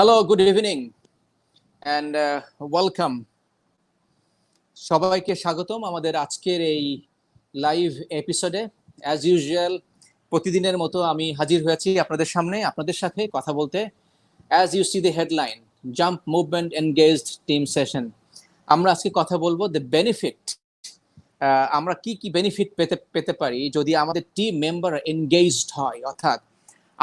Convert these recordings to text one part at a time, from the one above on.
Hello, good evening and welcome. সবাইকে স্বাগতম আমাদের আজকের এই লাইভ এপিসোডে। অ্যাজ ইউজুয়াল প্রতিদিনের মতো আমি হাজির হয়েছি আপনাদের সামনে, আপনাদের সাথে কথা বলতে। As you see the headline, jump movement engaged team session. আমরা আজকে কথা বলবো দ্য বেনিফিট, আমরা কি কি বেনিফিট পেতে পারি যদি আমাদের টিম মেম্বার এনগেজড হয়। অর্থাৎ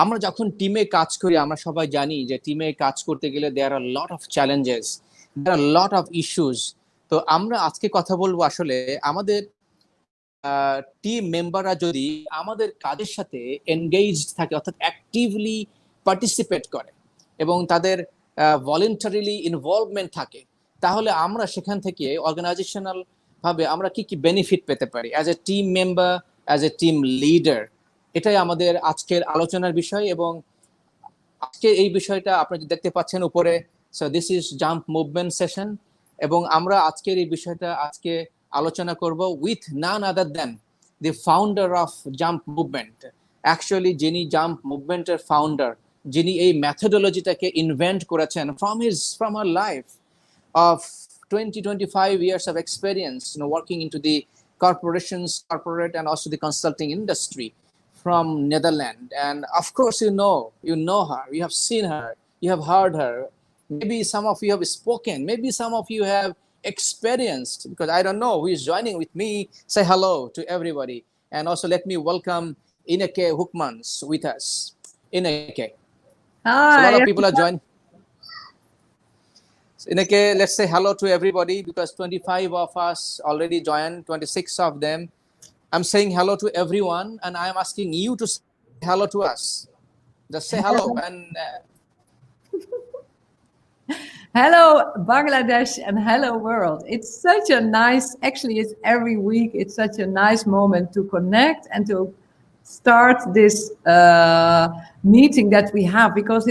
আমরা যখন টিমে কাজ করি, আমরা সবাই জানি যে টিমে কাজ করতে গেলে there are lot of challenges, there are lot of issues. তো আমরা আজকে কথা বলবো আসলে আমাদের টিম মেম্বাররা যদি আমাদের কাজের সাথে এনগেজড থাকে, অর্থাৎ অ্যাক্টিভলি পার্টিসিপেট করে এবং তাদের ভলেন্টারিলি ইনভলভমেন্ট থাকে, তাহলে আমরা সেখান থেকে অর্গানাইজেশনাল ভাবে আমরা কি কি বেনিফিট পেতে পারি as a team member, as a team leader. এটাই আমাদের আজকের আলোচনার বিষয় এবং আজকে এই বিষয়টা আপনারা দেখতে পাচ্ছেন উপরে। So this is jump movement session এবং আমরা আজকের এই বিষয়টা আজকে আলোচনা করব with none other than the founder of jump movement. Actually যিনি জাম্প মুভমেন্টের ফাউন্ডার, যিনি এই ম্যাথোডোলজিটাকে ইনভেন্ট করেছেন from her life of 25 years of experience, working into the corporate and also the consulting industry from Netherlands. And of course, you know her, you have seen her, you have heard her. Maybe some of you have spoken, maybe some of you have experienced, because I don't know who is joining with me. Say hello to everybody. And also let me welcome Ineke Hurkmans with us. Ineke. Hi. So a lot of people are joining. So Ineke, let's say hello to everybody because 25 of us already joined, 26 of them. I'm saying hello to everyone and I'm asking you to say hello to us. Just say hello and Hello, Bangladesh, and hello, world. It's such a nice, actually, it's every week, it's such a nice moment to connect and to start this meeting that we have, because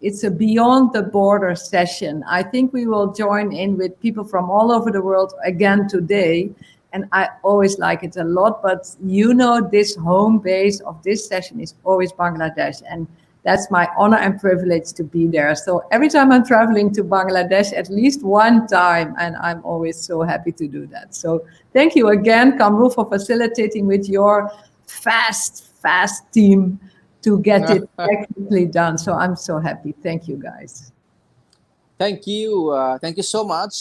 it's a beyond the border session. I think we will join in with people from all over the world again today. And I always like it a lot, but this home base of this session is always Bangladesh. And that's my honor and privilege to be there. So every time I'm traveling to Bangladesh, at least one time, and I'm always so happy to do that. So thank you again, Kamrul, for facilitating with your fast team to get it technically done. So I'm so happy. Thank you, guys. thank you so much.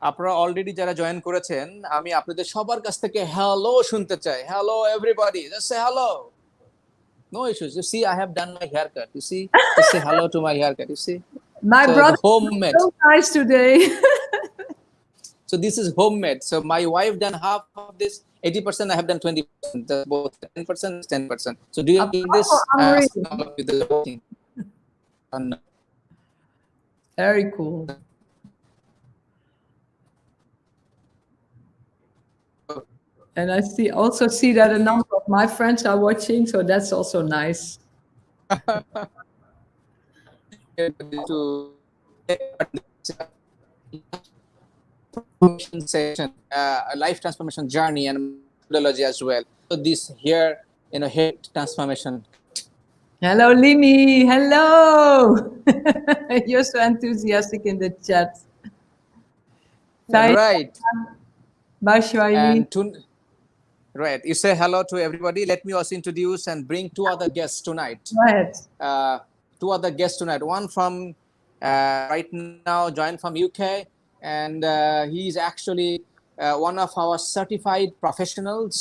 আপনারা already যারা join করেছেন, আমি আপনাদের সবার কাছ থেকে hello শুনতে চাই। Hello everybody, just say hello. No issues. You see, I have done my haircut. You see, just say hello to my haircut. You see, My brother homemade. So nice today. So this is homemade. So my wife done half of this. 80%. I have done 20%. Both 10%, 10%. So do you do this? Very cool. And I also see that a number of my friends are watching, so that's also nice. Session, a life transformation journey and methodology as well. So this here, head transformation. Hello, Limi. Hello. You're so enthusiastic in the chat. Right. And right. You say hello to everybody. Let me also introduce and bring two other guests tonight. Go ahead. Two other guests tonight. One from right now joined from UK, and he's actually one of our certified professionals,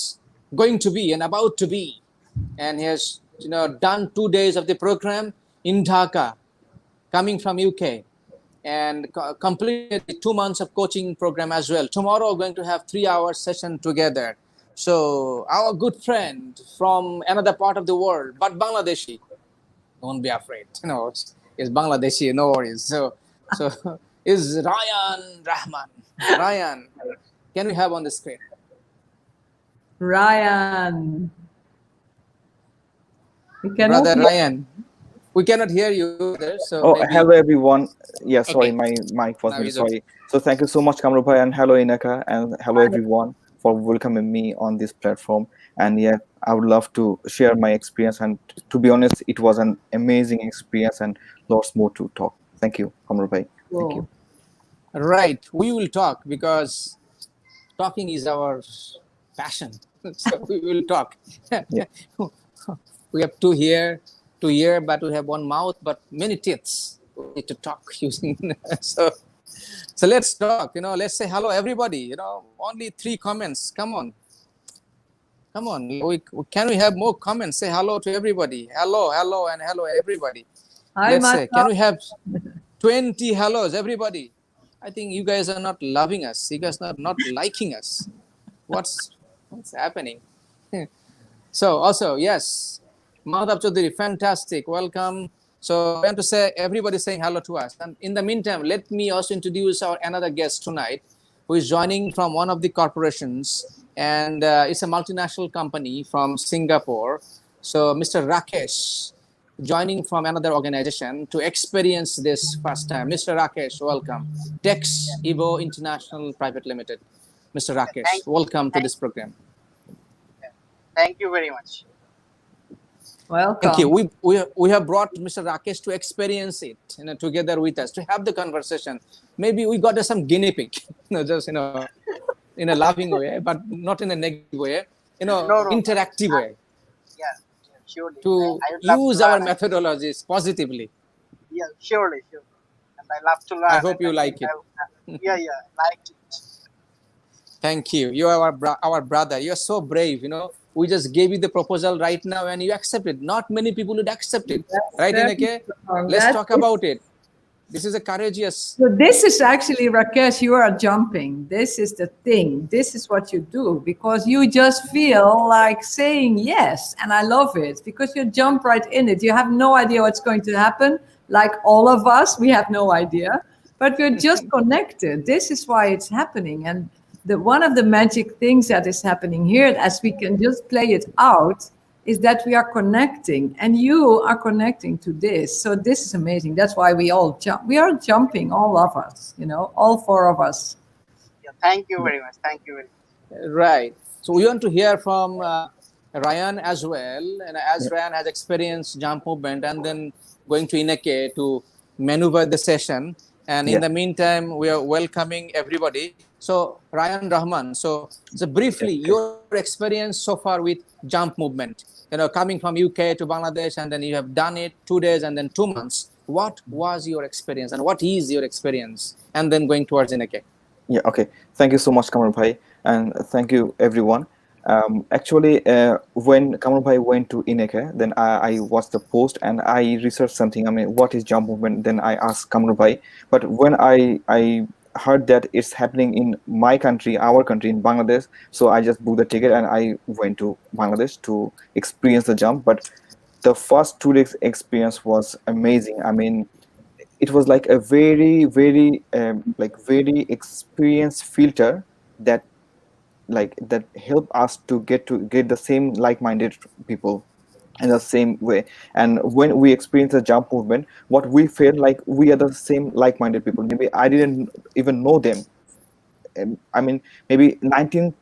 going to be and about to be, and he has done 2 days of the program in Dhaka, coming from UK. And completed the 2 months of coaching program as well. Tomorrow we're going to have 3-hour session together. So our good friend from another part of the world, but Bangladeshi, don't be afraid. It's Bangladeshi, no worries. So is Ryan Rahman. Ryan, can we have on the screen? Ryan. Brother Ryan. We cannot hear you there. So hello everyone. Sorry, my mic was sorry. So thank you so much, Kamrul bhai, and hello Ineke, and hello everyone. for welcoming me on this platform. And yeah, I would love to share my experience. And to be honest, it was an amazing experience and lots more to talk. Thank you, Kamrul bhai. Thank you. Cool. Right. We will talk because talking is our passion. So we will talk. Yeah. We have two ear, but we have one mouth, but many teeth. We need to talk using. so, so let's talk. Let's say hello, everybody. Only 3 comments. Come on, come on. Can we have more comments? Say hello to everybody. Hello, hello, and hello, everybody. Hi, Let's say, can Mata. we have 20 hellos, everybody? I think you guys are not loving us. You guys are not liking us. What's happening? So also, yes, Madhav Chaudhary, fantastic, welcome. So I want to say everybody saying hello to us. And in the meantime, let me also introduce our another guest tonight, who is joining from one of the corporations, and it's a multinational company from Singapore. So Mr. Rakesh, joining from another organization to experience this first time. Mr. Rakesh, welcome. Tex Evo International Private Limited. Mr. Rakesh, welcome to Thank, this program. thank you very much. Thank you. Welcome. We have brought Mr. Rakesh to experience it, together with us, to have the conversation. Maybe we got some guinea pig, just in a loving way, but not in a negative way, No, no, no. interactive way, Yeah, yeah, surely. to I would love to use our learn. methodologies positively. Yeah, surely, surely. And I love to I learn. hope And you I think like it. yeah, yeah, liked it. Thank you. You are our brother. You are so brave. We just gave you the proposal right now, and you accepted. Not many people would accept it, That's right, very Ineke? strong. Let's That talk is, about it. This is a courageous. so this is actually, Rakesh, you are jumping. This is the thing. This is what you do because you just feel like saying yes. And I love it because you jump right in it. You have no idea what's going to happen. Like all of us, we have no idea, but we're just connected. This is why it's happening. And one of the magic things that is happening here, as we can just play it out, is that we are connecting, and you are connecting to this. So this is amazing. That's why we all jump. We are jumping, all of us, all 4 of us. Yeah, thank you very much. Thank you very much. Right. So we want to hear from Ryan as well. And as Yeah. Ryan has experienced jump movement, and then going to Ineke to maneuver the session. And in Yeah. the meantime, we are welcoming everybody. So Ryan Rahman. So briefly, Okay. your experience so far with jump movement. Coming from UK to Bangladesh, and then you have done it 2 days and then 2 months. What was your experience, and what is your experience? And then going towards Ineke. Yeah, okay. Thank you so much, Kamrul bhai, and thank you everyone. Actually, when Kamrul bhai went to Ineke, then I watched the post and I researched something. I mean, what is jump movement? Then I asked Kamrul bhai. But when I heard that it's happening in my country, our country, in Bangladesh, so I just booked the ticket and I went to Bangladesh to experience the jump. But the first 2 days experience was amazing. I mean, it was like a very like very experienced filter that that help us to get the same like-minded people in the same way. And when we experience the jump movement, what we felt like we are the same like-minded people. Maybe I didn't even know them. I mean, maybe 19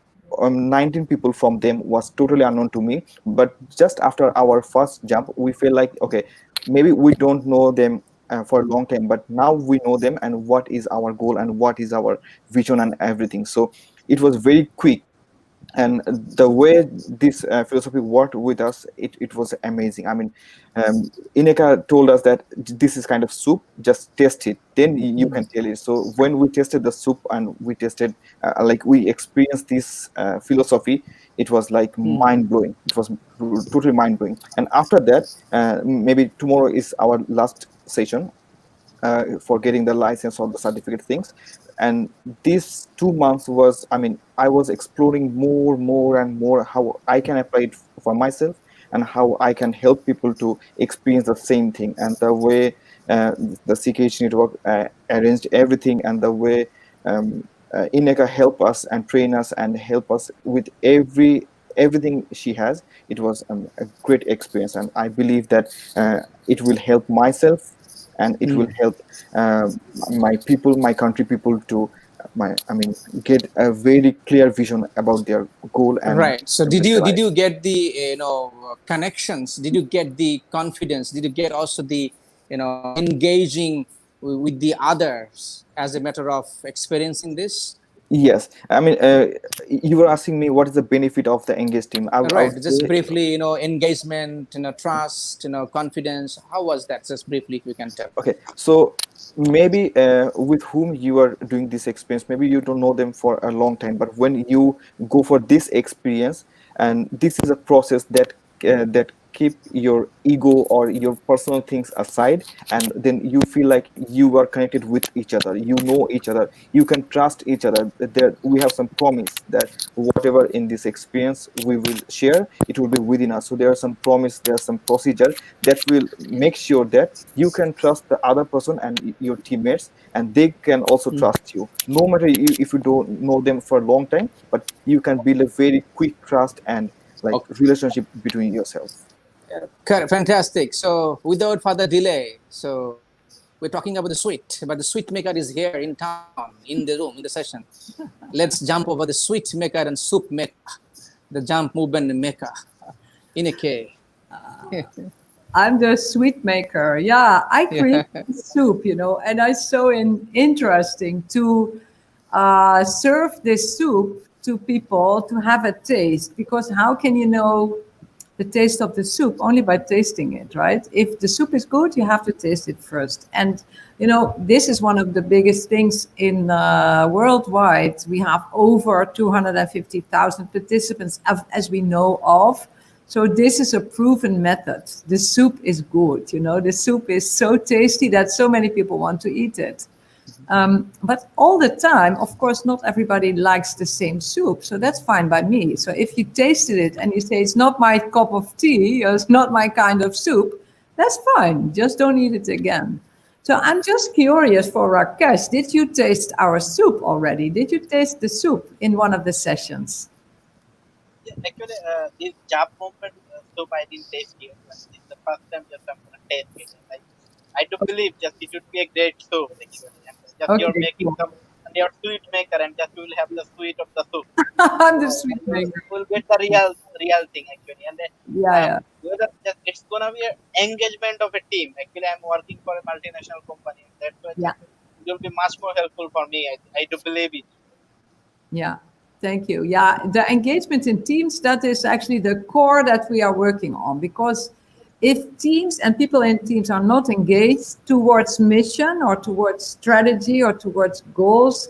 people from them was totally unknown to me. But just after our first jump, we feel like, okay, maybe we don't know them for a long time, but now we know them and what is our goal and what is our vision and everything. So it was very quick, and the way this philosophy worked with us, it was amazing. I mean, Ineka told us that this is kind of soup, just taste it, then you can tell it. So when we tasted the soup and we tasted like we experienced this philosophy, it was like mind-blowing. It was totally mind-blowing. And after that, maybe tomorrow is our last session for getting the license or the certificate things. And these 2 months was, I mean, I was exploring more and more how I can apply it for myself and how I can help people to experience the same thing. And the way the CKH network arranged everything, and the way Ineka help us and train us and help us with everything she has, it was a great experience. And I believe that it will help myself, and it will help my people, my country people, to get a very clear vision about their goal and Right. So did embrace the you life. get the connections? Did you get the confidence? Did you get also the engaging with the others as a matter of experiencing this? Yes, you were asking me what is the benefit of the engaged team. I Right. would Just say, briefly, engagement, trust, confidence. How was that? Just briefly, if you can tell. okay, so maybe with whom you are doing this experience, maybe you don't know them for a long time, but when you go for this experience, and this is a process that keep your ego or your personal things aside, and then you feel like you are connected with each other, you know each other, you can trust each other. There we have some promise that whatever in this experience we will share, it will be within us. So there are some promise, there are some procedure that will make sure that you can trust the other person and your teammates, and they can also trust you, no matter if you don't know them for a long time, but you can build a very quick trust and like Okay. relationship between yourself. Correct. Fantastic. So without further delay, so we're talking about the sweet, but the sweet maker is here in town, in the room, in the session. Let's jump over the sweet maker and soup maker, the jump movement maker, Ineke. I'm the sweet maker. Yeah, I Yeah. create soup, and I so interesting to serve this soup to people to have a taste, because how can you know the taste of the soup? Only by tasting it, right? If the soup is good, you have to taste it first. And this is one of the biggest things in worldwide. We have over 250,000 participants, as we know of. So this is a proven method. The soup is good, The soup is so tasty that so many people want to eat it. But all the time, of course, not everybody likes the same soup. So that's fine by me. So if you tasted it and you say, it's not my cup of tea, or it's not my kind of soup, that's fine. Just don't eat it again. So I'm just curious for Rakesh, did you taste our soup already? Did you taste the soup in one of the sessions? Yeah, actually, this job movement soup I didn't taste yet. But it's the first time just I'm gonna taste it. And I do believe just it would be a great soup actually, and just you're Okay, making cool. some and you're sweet maker, and just you will have the sweet of the soup. I'm So the sweet maker. you will get the real thing actually, and Yeah, yeah. whether just it's gonna be an engagement of a team. Actually, I'm working for a multinational company, and that's why Yeah. just it will be much more helpful for me. I do believe it. Yeah, thank you. Yeah, the engagement in teams, that is actually the core that we are working on, because if teams and people in teams are not engaged towards mission or towards strategy or towards goals,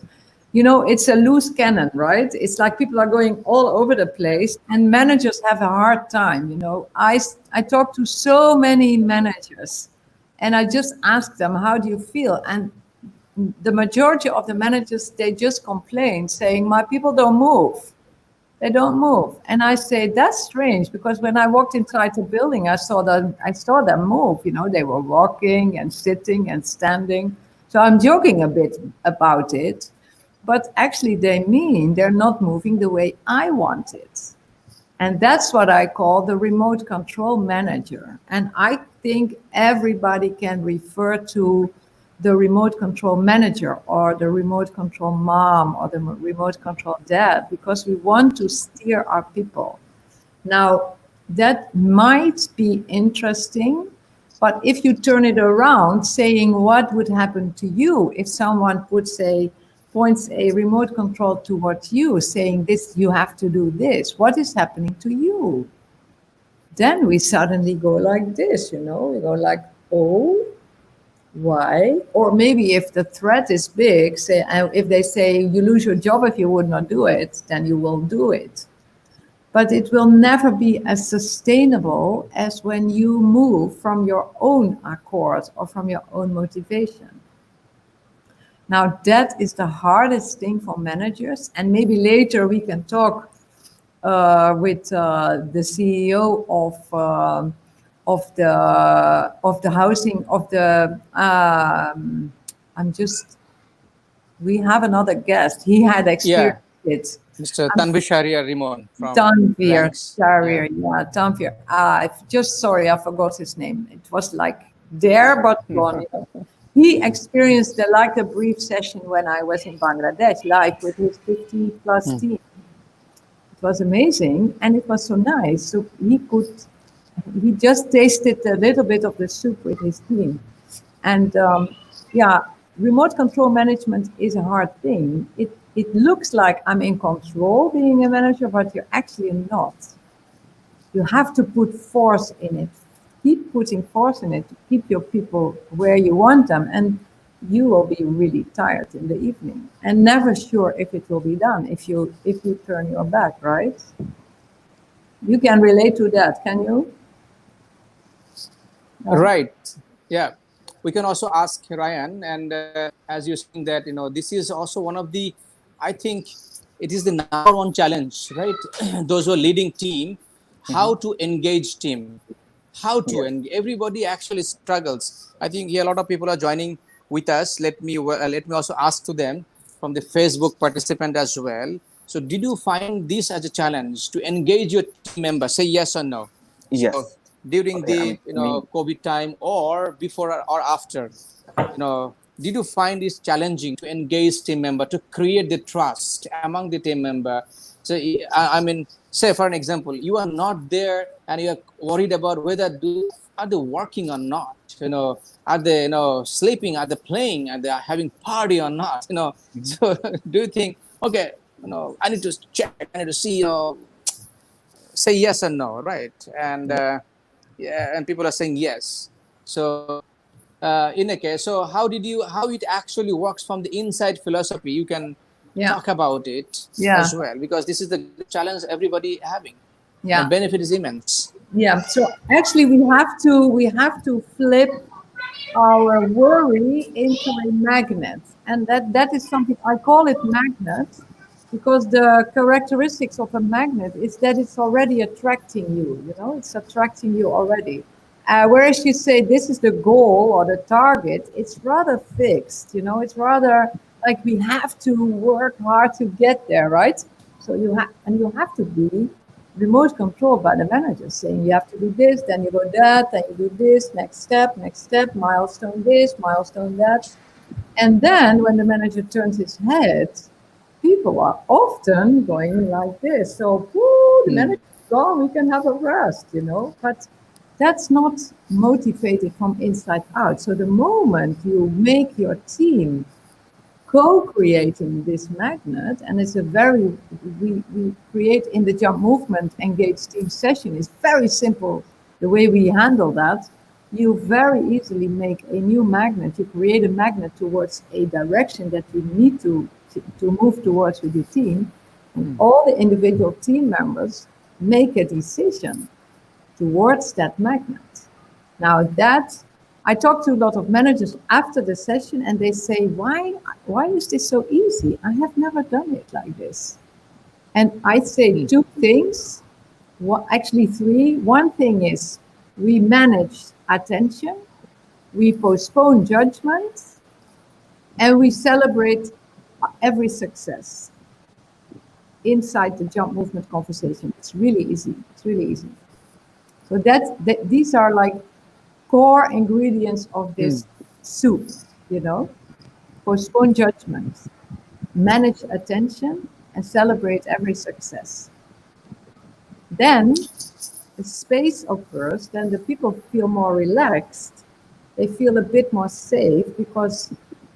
it's a loose cannon, right? It's like people are going all over the place and managers have a hard time. I talk to so many managers and I just ask them, how do you feel? And the majority of the managers, they just complain saying, my people don't move. They don't move. And I say, that's strange, because when I walked inside the building, I saw them move. They were walking and sitting and standing. So I'm joking a bit about it, but actually they mean they're not moving the way I want it. And that's what I call the remote control manager. And I think everybody can refer to the remote control manager or the remote control mom or the remote control dad, because we want to steer our people. Now, that might be interesting, but if you turn it around, saying what would happen to you if someone points a remote control towards you, saying this, you have to do this, what is happening to you? Then we suddenly go like this, we go like, oh, why? Or maybe if the threat is big, if they say you lose your job if you would not do it, then you will do it. But it will never be as sustainable as when you move from your own accord or from your own motivation. Now, that is the hardest thing for managers. And maybe later we can talk with the CEO of the housing of the. We have another guest. He had Yeah. experienced it. Mr. Tanvi Sharia Rimon from Tanvir, Ranks. Yeah. Tanvir. Sorry, I forgot his name. It was like there, but gone. he experienced the brief session when I was in Bangladesh, live with his 50 plus team. It was amazing, and it was so nice. So he just tasted a little bit of the soup with his team. And yeah, remote control management is a hard thing. It looks like I'm in control being a manager, but you're actually not. You have to put force in it. Keep putting force in it to keep your people where you want them, and you will be really tired in the evening and never sure if it will be done if you turn your back, right? You can relate to that, can you? Right. Yeah. We can also ask Ryan, and as you're saying that, this is also one of the, I think it is the number one challenge, right? Those who are leading team, how to engage team, how to, and everybody actually struggles. I think here a lot of people are joining with us. Let me also ask to them from the Facebook participant as well. So did you find this as a challenge to engage your team members? Say yes or no. So Yes. during Okay. the COVID time, or before or after, did you find it challenging to engage team member, to create the trust among the team member? So I mean, say for an example, you are not there and you are worried about whether are they working or not, are they sleeping, are they playing, are they having party or not, so do you think, okay, I need to check, I need to see, say yes or no, right? And yeah, and people are saying yes. So Ineke, so how it actually works from the inside philosophy, you can Yeah. talk about it Yeah. as well, because this is the challenge everybody having. Yeah. The benefit is immense. Yeah. So actually we have to flip our worry into a magnet. And that is something I call it magnet, because the characteristics of a magnet is that it's already attracting you, it's attracting you already. Whereas you say this is the goal or the target, it's rather fixed, it's rather like we have to work hard to get there, right? So you have to be remote controlled by the manager, saying you have to do this, then you go that, then you do this, next step, milestone this, milestone that. And then when the manager turns his head, people are often going like this. So, the manager is gone, we can have a rest, But that's not motivated from inside out. So the moment you make your team co-creating this magnet, and it's we create in the jump movement engaged team session, is very simple the way we handle that. You very easily make a new magnet, you create a magnet towards a direction that you need to move towards with your team, and all the individual team members make a decision towards that magnet. Now I talk to a lot of managers after the session, and they say, why is this so easy? I have never done it like this. And I say two things, actually three. One thing is we manage attention, we postpone judgment, and we celebrate every success inside the jump movement conversation. It's really easy. It's really easy. So these are like core ingredients of this soup, postpone judgment, manage attention, and celebrate every success. Then the space occurs, then the people feel more relaxed. They feel a bit more safe because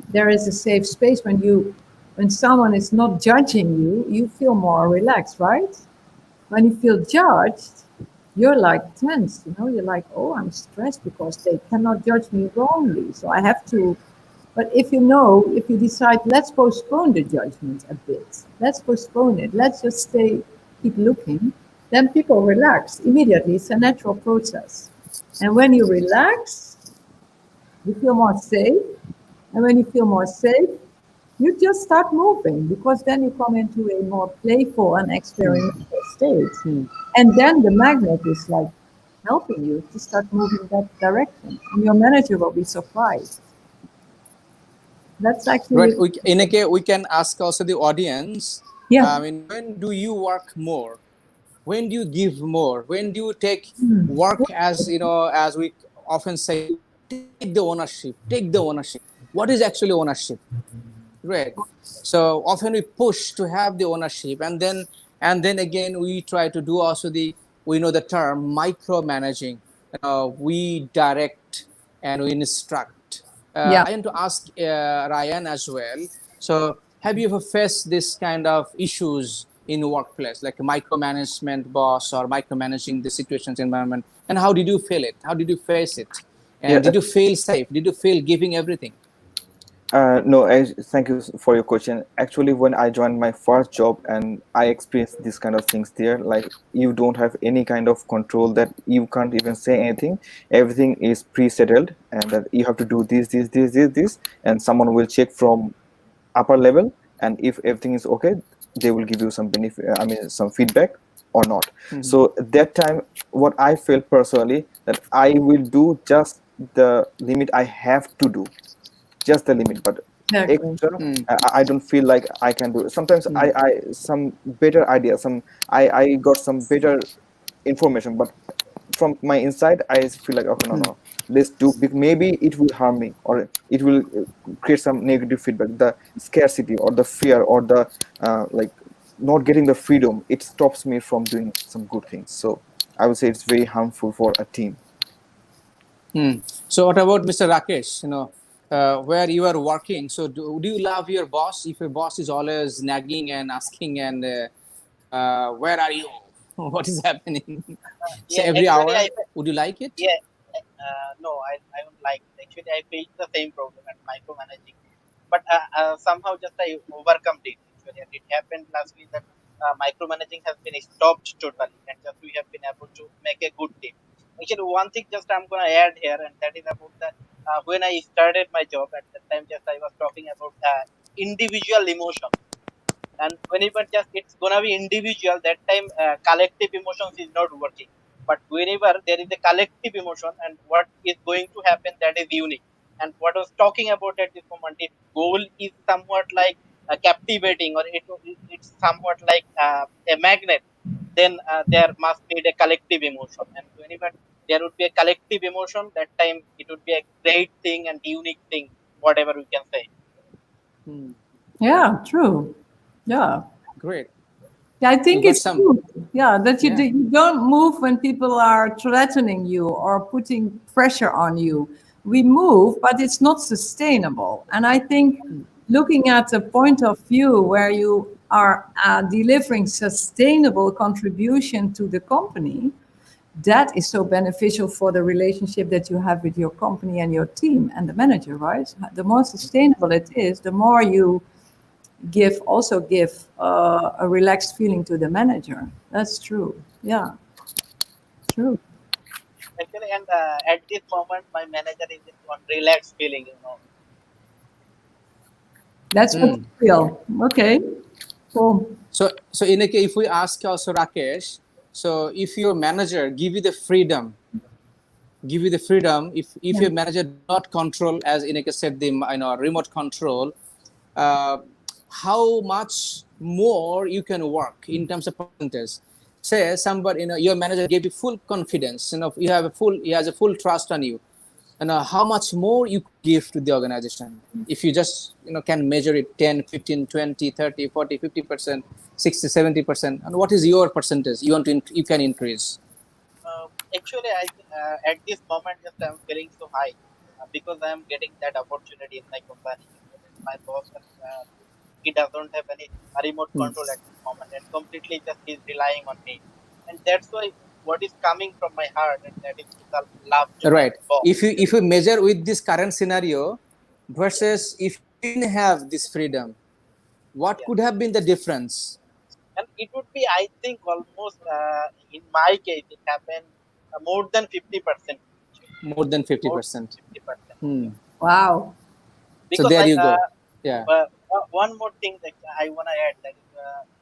there is a safe space. When someone is not judging you, you feel more relaxed, right? When you feel judged, you're like tense, you're like, oh, I'm stressed because they cannot judge me wrongly. So I have to, but if you decide, let's postpone the judgment a bit, let's postpone it, let's just keep looking, then people relax immediately. It's a natural process. And when you relax, you feel more safe. And when you feel more safe, you just start moving, because then you come into a more playful and experimental state. And then the magnet is like helping you to start moving that direction. And your manager will be surprised. That's actually... Right. Ineke, we can ask also the audience. Yeah. I mean, when do you work more? When do you give more? When do you take work, as as we often say, take the ownership, take the ownership. what is actually ownership, right? So often we push to have the ownership, and then again we try to do also the, we know the term micromanaging. We direct and we instruct. Yeah. I want to ask Ryan as well. So have you ever faced this kind of issues in workplace, like a micromanagement boss or micromanaging the situations environment, and how did you feel it, how did you face it, Yeah, and did you feel safe, did you feel giving everything? no, thank you for your question. Actually, when I joined my first job and I experienced these kind of things there, like you don't have any kind of control, that you can't even say anything. Everything is pre-settled, and that you have to do this, and someone will check from upper level, and if everything is okay, they will give you some benefit. I mean, some feedback or not. Mhm. So at that time, what I felt personally, that I will do just the limit I have to do, just the limit, but Exactly. extra Mm. I don't feel like I can do it. Sometimes Mm. I some better idea, some I got some better information, but from my inside I feel like, okay, no, Mm. no, let's do, maybe it will harm me, or it will create some negative feedback. The scarcity or the fear or the like not getting the freedom, it stops me from doing some good things. So I would say it's very harmful for a team. Hmm. So what about Mr. Rakesh? Where you are working. So do you love your boss? If your boss is always nagging and asking, and where are you? What is happening? So Yeah, every actually, hour, would you like it? yeah, no, I don't like it. Actually, I face the same problem at micromanaging, but somehow just I overcome it. Actually, and it happened last week that micromanaging has been stopped totally, and just we have been able to make a good team. Actually, one thing just I'm gonna add here, and that is about the when I started my job at that time, just I was talking about individual emotion, and whenever just it's gonna be individual, that time collective emotions is not working. But whenever there is a collective emotion, and what is going to happen, that is unique. And what I was talking about at this moment, if goal is somewhat like captivating, or it's somewhat like a magnet, then there must be a collective emotion. And whenever there would be a collective emotion, that time it would be a great thing and unique thing, whatever we can say. Hmm. Yeah, true. Yeah. Great. Yeah, I You think got it's some. good. Yeah, that Yeah. you don't move when people are threatening you or putting pressure on you. We move, but it's not sustainable. And I think looking at a point of view where you are delivering sustainable contribution to the company, that is so beneficial for the relationship that you have with your company and your team and the manager, right? The more sustainable it is, the more you give a relaxed feeling to the manager. That's true. Yeah, true. Actually, and at this moment, my manager is in one relaxed feeling, you know. That's what Hmm. you feel. Okay, cool. So Ineke, if we ask also Rakesh, so if your manager give you the freedom, if Yeah. your manager do not control, as Ineke said, the remote control, uh, how much more you can work in terms of percentage. Say somebody, your manager gave you full confidence, he has a full trust on you, and how much more you give to the organization if you just can measure it 10, 15, 20, 30, 40, 50%, 60, 70%, and what is your percentage you want to you can increase? Actually, at this moment, just I'm feeling so high because I'm getting that opportunity in my company. My boss, he doesn't have any remote Hmm. control at this moment, and completely just he's relying on me. And that's why what is coming from my heart, and that is the love to my Right. boss. If you measure with this current scenario versus if you didn't have this freedom, what Yeah. could have been the difference? And it would be, I think, almost in my case, it happened more than 50%. More than More 50%. than 50%. Hmm. Wow. So Because there you go. Yeah. one more thing that I want to add, that is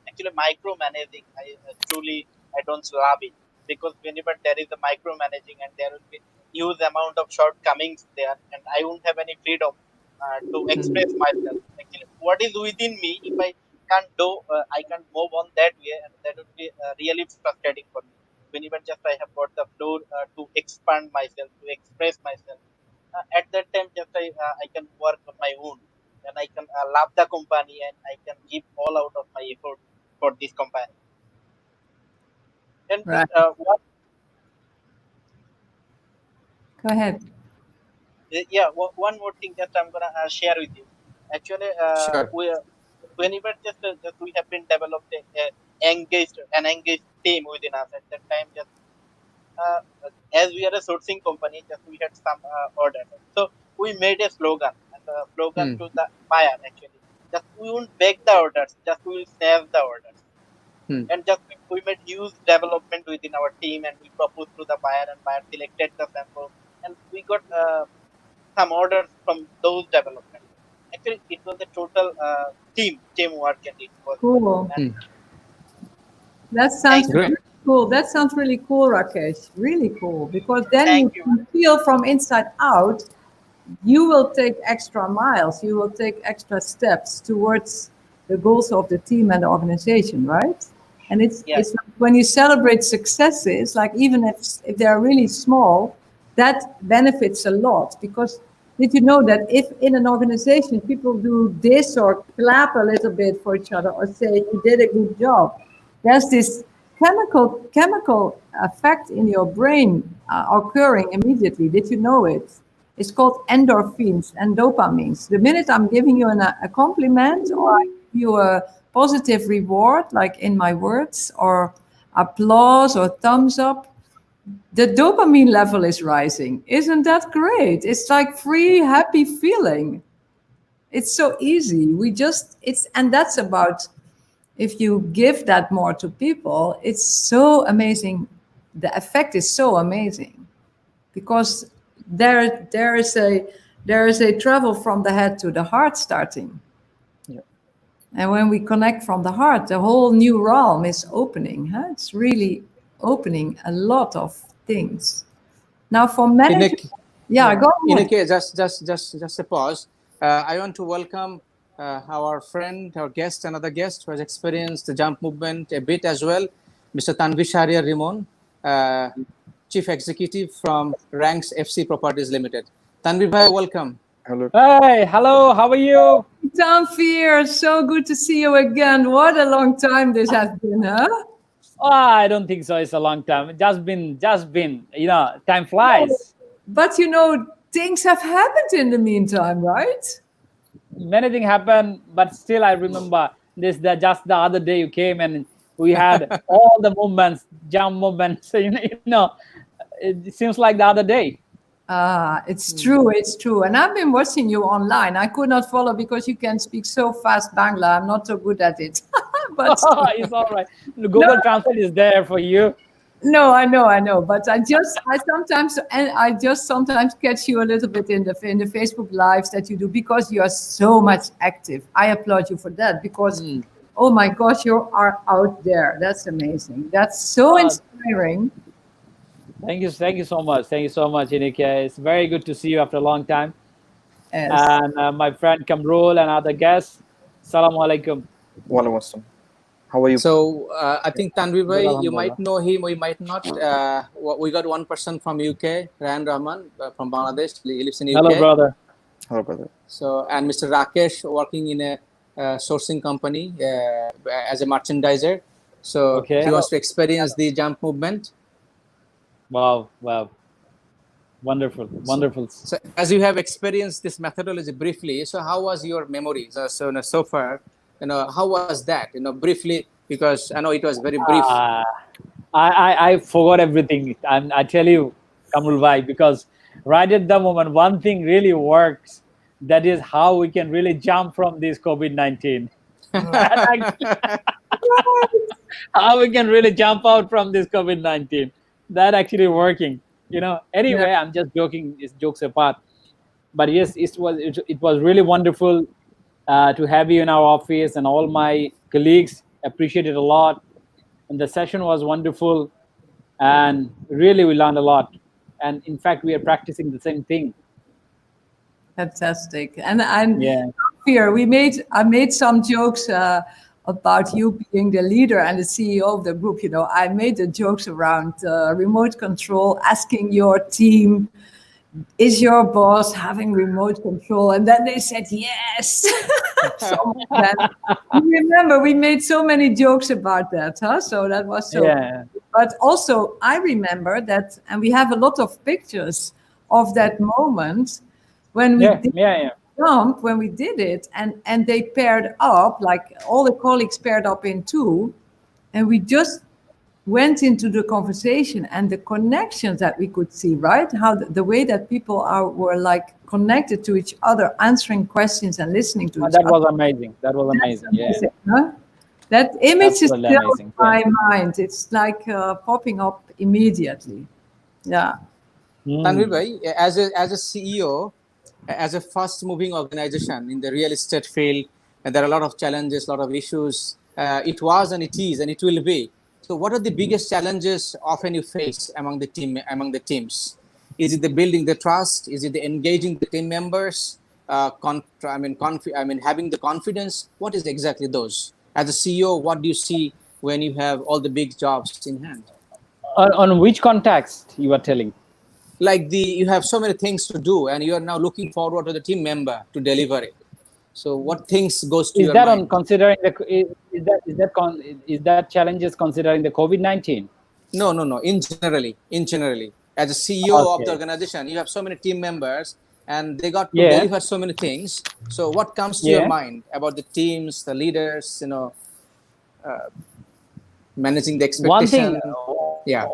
actually micromanaging. I truly I don't love it, because whenever there is a micromanaging, and there will be huge amount of shortcomings there, and I won't have any freedom to express Hmm. myself. Actually, what is within me, if I can't do, I can't move on that way, and that would be really frustrating for me. Whenever just I have got the floor to expand myself, to express myself, at that time just I can work on my own, and I can love the company, and I can give all out of my effort for this company. And just Right. Go ahead. yeah, one more thing that I'm gonna share with you. Actually, Sure. whenever just we have been developed an engaged team within us at that time. Just uh, as we are a sourcing company, just we had some order. So we made a slogan, and the slogan Hmm. to the buyer actually. Just we won't beg the orders, just we will snatch the orders. Hmm. And just we made huge development within our team, and we proposed to the buyer, and buyer selected the sample, and we got some orders from those developments. Actually, it was a total teamwork, and it was. Cool. And Hmm. That thank sounds you, Great. really cool. That sounds really cool, Rakesh. Really cool. Because then thank you you. can feel from inside out, you will take extra miles, you will take extra steps towards the goals of the team and the organization, right? And Yes, it's like when you celebrate successes, like even if they're really small, that benefits a lot. Because did you know that if in an organization people do this or clap a little bit for each other or say you did a good job, there's this chemical effect in your brain occurring immediately. Did you know it? It's called endorphins and dopamines. The minute I'm giving you a compliment or I give you a positive reward, like in my words, or applause or thumbs up, the dopamine level is rising. Isn't that great? It's like free, happy feeling. It's so easy. And that's about, if you give that more to people, it's so amazing. The effect is so amazing because there is a travel from the head to the heart starting. Yeah. And when we connect from the heart, the whole new realm is opening. Huh? It's really opening a lot of things. Now for managers, Ineke, yeah, yeah. go ahead. Ineke, just a pause. I want to welcome our friend, our guest, another guest who has experienced the jump movement a bit as well, Mr. Tanvi Sharia Rimon, uh, Chief Executive from Ranks FC Properties Limited. Tanvi bhai, welcome. Hello. Hey, hello, how are you? Tom Fear, so good to see you again. What a long time this has been, huh? Oh, I don't think so. It's a long time. Just been, time flies. But you know, things have happened in the meantime, right? Many things happen, but still I remember just the other day you came and we had all the movements, jump movements, it seems like the other day. It's true, it's true. And I've been watching you online. I could not follow because you can speak so fast Bangla. I'm not so good at it. But It's all right. The Google Translate is there for you. no, I know. But I just sometimes catch you a little bit in the Facebook lives that you do because you are so much active. I applaud you for that because, oh my gosh, you are out there. That's amazing. That's so Uh, inspiring. Thank you so much. Thank you so much, Ineke. It's very good to see you after a long time. Yes. And my friend Kamrul and other guests. Assalamu alaikum. Walaikum assalam. How are you? So I think Tanvi bhai, you Alhamdulillah. might know him, or you might not. We got one person from UK, Ryan Rahman from Bangladesh. He lives in Hello, UK. brother. Hello, brother. So, and Mr. Rakesh working in a sourcing company as a merchandiser. So Okay. he wants to experience the jump movement. Wow. Wonderful. So as you have experienced this methodology briefly, so how was your memory? So far, how was that? Briefly, because I know it was very brief. Uh, I forgot everything. And I tell you, Kamrul bhai, because right at the moment, one thing really works. That is how we can really jump from this COVID-19. How we can really jump out from this COVID-19. That actually working. Yeah. Anyway, I'm just joking. It's jokes apart. But yes, it was really wonderful to have you in our office, and all my colleagues appreciate it a lot. And the session was wonderful, and really we learned a lot. And in fact, we are practicing the same thing. Fantastic. And Yeah. here I made some jokes about you being the leader and the CEO of the group. I made the jokes around remote control, asking your team, is your boss having remote control? And then they said yes. Some of them. You remember we made so many jokes about that, huh? So that was so. Yeah. But also, I remember that, and we have a lot of pictures of that moment when we did jump, when we did it, and they paired up, like all the colleagues paired up in two, and we just went into the conversation and the connections that we could see, right? How the way that people were like connected to each other, answering questions and listening to each That other. was amazing. That was amazing. Yeah. Huh? That image is Absolutely still amazing. in my mind. It's like popping up immediately. Yeah. Tanvir bhai, as a CEO, as a fast moving organization in the real estate field, and there are a lot of challenges, a lot of issues. It was and it is and it will be. So what are the biggest challenges often you face among the teams? Is it the building the trust? Is it the engaging the team members? Having the confidence. What is exactly those? As a CEO, what do you see when you have all the big jobs in hand? On which context you are telling? Like you have so many things to do, and you are now looking forward to the team member to deliver it. So, what things goes to Is your that mind? on considering the is that challenges considering the COVID-19? No. In generally, as a CEO of the Okay. organization, you have so many team members, and they got to Yeah. deliver so many things. So, what comes to your Yeah. mind about the teams, the leaders? Managing the One thing, expectation. Yeah.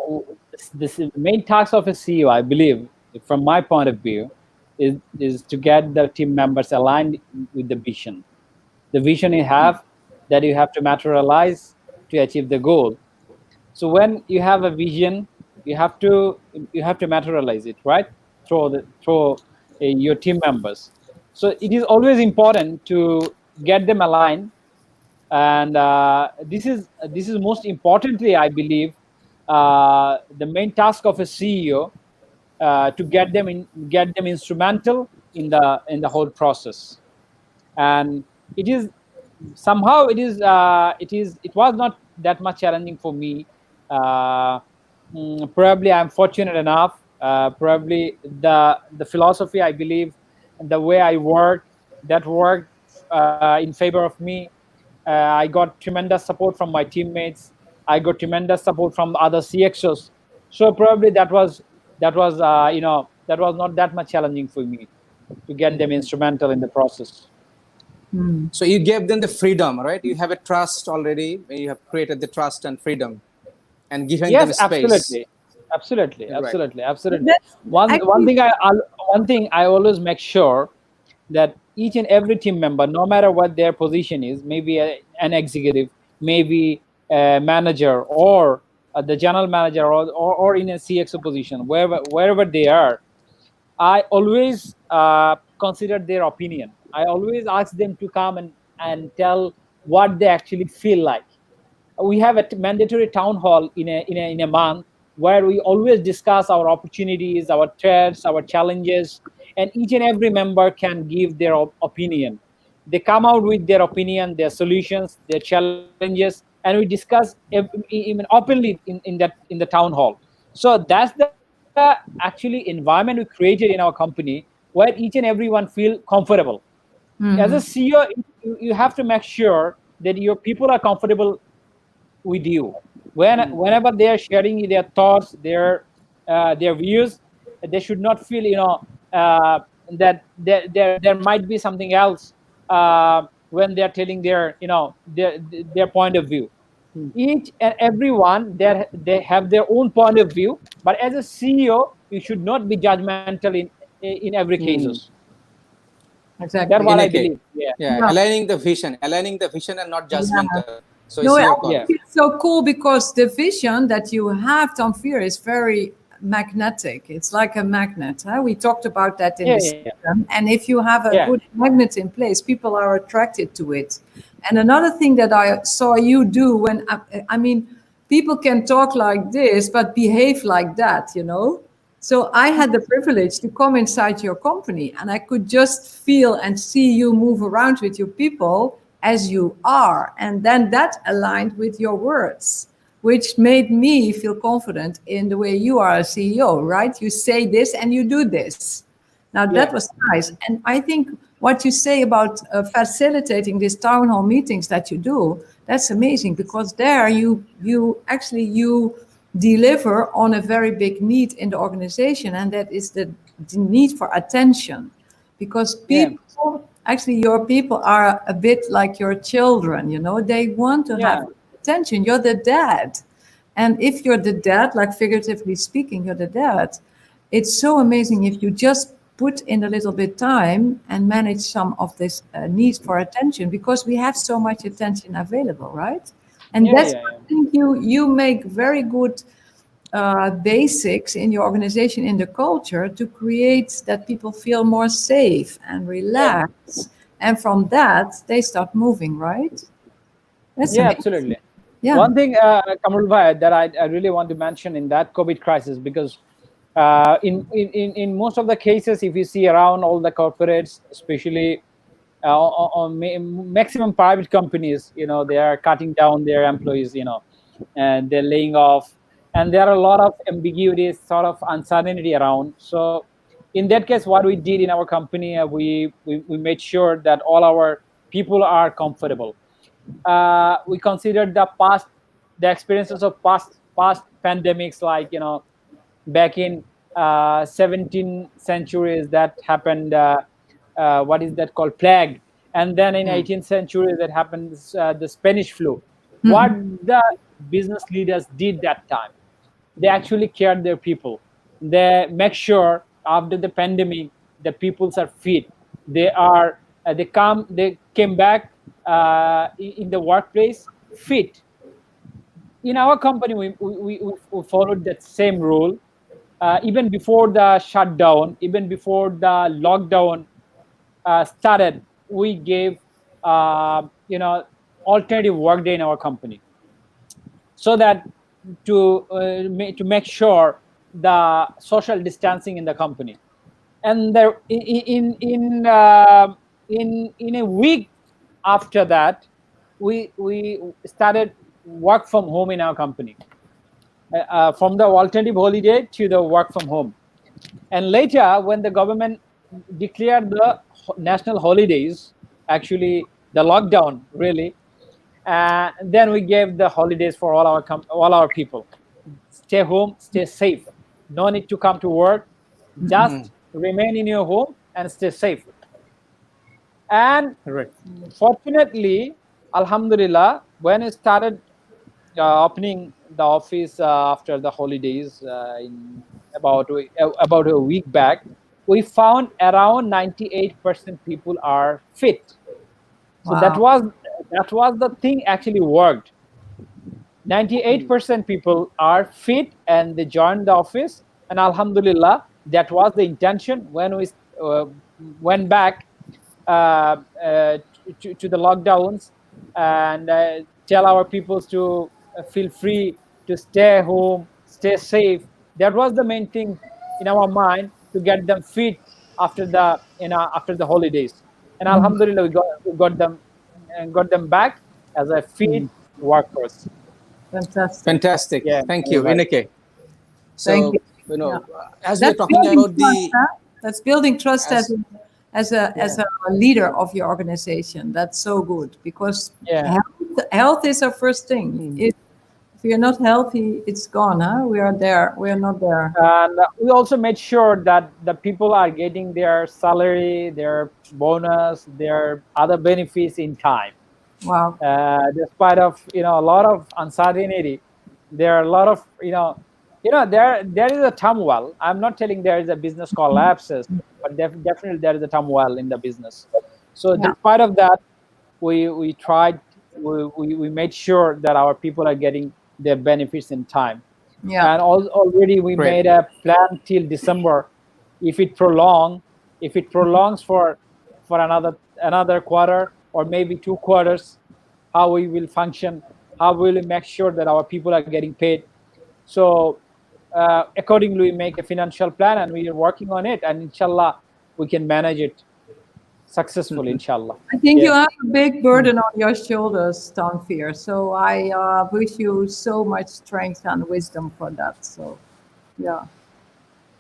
this is the main task of a CEO, I believe, from my point of view, is to get the team members aligned with the vision. The vision you have that you have to materialize to achieve the goal. So when you have a vision, you have to materialize it, right? Through your team members. So it is always important to get them aligned, and this is most importantly, I believe, the main task of a CEO, to get them instrumental in the whole process. And it is somehow it was not that much challenging for me. uh, Probably I'm fortunate enough, probably the philosophy, I believe, and the way I work, that worked in favor of me. I got tremendous support from my teammates. I got tremendous support from other CXOs. So probably that was not that much challenging for me to get them instrumental in the process. So you gave them the freedom, right? You have a trust already. You have created the trust and freedom, and given them Yes, space. Right. absolutely. That's One actually one thing I always make sure that each and every team member, no matter what their position is, maybe an executive, maybe a manager, or the general manager, or in a CXO position, wherever they are, I always consider their opinion. I always ask them to come and tell what they actually feel like. We have a mandatory town hall in a month, where we always discuss our opportunities, our threats, our challenges, and each and every member can give their opinion. They come out with their opinion, their solutions, their challenges, and we discuss even openly in the town hall. So that's the actually environment we created in our company, where each and everyone feel comfortable. As a CEO, you have to make sure that your people are comfortable with you. Whenever they are sharing their thoughts, their views, they should not feel, that there might be something else when they are telling their point of view. Each and everyone, they have their own point of view, but as a CEO, you should not be judgmental in every cases. That's exactly. what I Ineke. believe. Yeah. Yeah, Yeah. aligning the vision and not Yeah. judgmental. So No, it's I your think call. Yeah. it's so cool because the vision that you have, Tanvir, is very magnetic. It's like a magnet. Huh? We talked about that in Yeah. the Yeah. system. And if you have a Yeah. good magnet in place, people are attracted to it. And another thing that I saw you do when, I mean, people can talk like this, but behave like that, you know? So I had the privilege to come inside your company and I could just feel and see you move around with your people as you are. And then that aligned with your words, which made me feel confident in the way you are a CEO, right? You say this and you do this. Now that Yeah. was nice. And I think what you say about facilitating these town hall meetings that you do, that's amazing, because there you actually deliver on a very big need in the organization, and that is the need for attention. Because Yeah. people, actually your people are a bit like your children, you know, they want to Yeah. have attention. You're the dad. And if you're the dad, like figuratively speaking, you're the dad, it's so amazing if you just put in a little bit time and manage some of this need for attention, because we have so much attention available, right? And Yeah. that's, Yeah. I think you make very good basics in your organization, in the culture, to create that people feel more safe and Yeah. relaxed. And from that, they start moving, right? That's Yeah. amazing. Absolutely. Yeah. One thing, Kamrul bhai, that I really want to mention in that COVID crisis, because in most of the cases, if you see around all the corporates, especially maximum private companies, you know, they are cutting down their employees, you know, and they're laying off, and there are a lot of ambiguity, sort of uncertainty around. So in that case, what we did in our company, we made sure that all our people are comfortable. We considered the experiences of past pandemics, like, you know, back in 17th centuries that happened, what is that called, plague, and then in 18th century that happens, the Spanish flu. What the business leaders did that time, they actually cared their people. They make sure after the pandemic the peoples are fit, they are they came back in the workplace fit. In our company, we followed that same rule. Even before the shutdown, even before the lockdown started, we gave you know, alternative work day in our company, so that to make sure the social distancing in the company. And there in a week after that, we started work from home in our company, from the alternative holiday to the work from home. And later, when the government declared the national holidays, actually the lockdown really, then we gave the holidays for all our people. Stay home, stay safe. No need to come to work. Just remain in your home and stay safe. And Right. fortunately, Alhamdulillah, when it started opening the office after the holidays, in about a week back, we found around 98% people are fit. So Wow. that was the thing actually worked. 98% people are fit and they joined the office, and Alhamdulillah, that was the intention when we uh, went back to the lockdowns, and tell our people to feel free to stay home, stay safe. That was the main thing in our mind, to get them fit after the, you know, after the holidays. And Alhamdulillah, we got them back as a fit workforce. Fantastic. Fantastic. Yeah, Thank you, right. Ineke. Thank So, you. you Yeah. know, as we are That's talking building about trust, the, huh? That's building trust as as a leader of your organization. That's so good, because Yeah, health is our first thing. If you're not healthy, it's gone, huh? We are there. We are not there. and we also made sure that the people are getting their salary, their bonus, their other benefits in time. Wow. Despite of, you know, a lot of uncertainty, there are a lot of, there is a turmoil. I'm not telling there is a business collapses, but definitely there is a turmoil in the business. So Yeah. despite of that, we tried, we made sure that our people are getting their benefits in time. Yeah. And already we great. made a plan till December. If it prolongs for another quarter, or maybe 2 quarters, how we will function, how we will make sure that our people are getting paid. So accordingly, we make a financial plan, and we are working on it, and inshallah we can manage it. successful, inshallah. I think you Yes. have a big burden on your shoulders, Tanvir. So I wish you so much strength and wisdom for that. So, yeah.